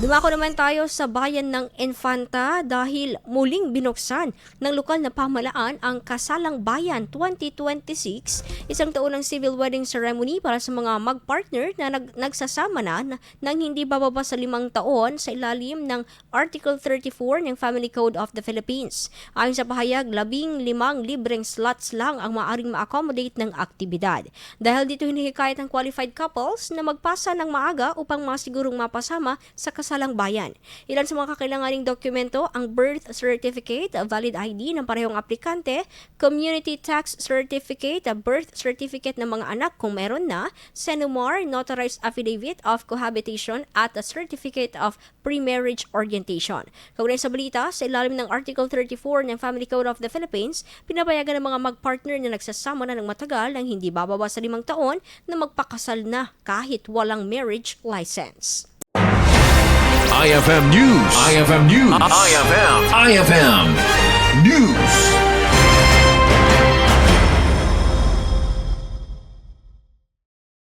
Dumako naman tayo sa bayan ng Infanta dahil muling binuksan ng lokal na pamahalaan ang Kaslaang Bayan 2026, isang taon ng civil wedding ceremony para sa mga mag-partner na nagsasama na ng hindi bababa sa 5 taon sa ilalim ng Article 34 ng Family Code of the Philippines. Ayon sa pahayag, 15 libreng slots lang ang maaaring ma-accommodate ng aktibidad. Dahil dito hinihikayat ang qualified couples na magpasa ng maaga upang masigurong mapasama sa Kaslaang Bayan. Ilan sa mga kakailanganing dokumento ang birth certificate, valid ID ng parehong aplikante, community tax certificate, birth certificate ng mga anak kung meron na, SENUMAR, notarized affidavit of cohabitation at a certificate of pre-marriage orientation. Kaugnay sa balita, sa ilalim ng Article 34 ng Family Code of the Philippines, pinapayagan ng mga mag-partner na nagsasama na ng matagal ng hindi bababa sa 5 taon na magpakasal na kahit walang marriage license. IFM News. IFM News. IFM News.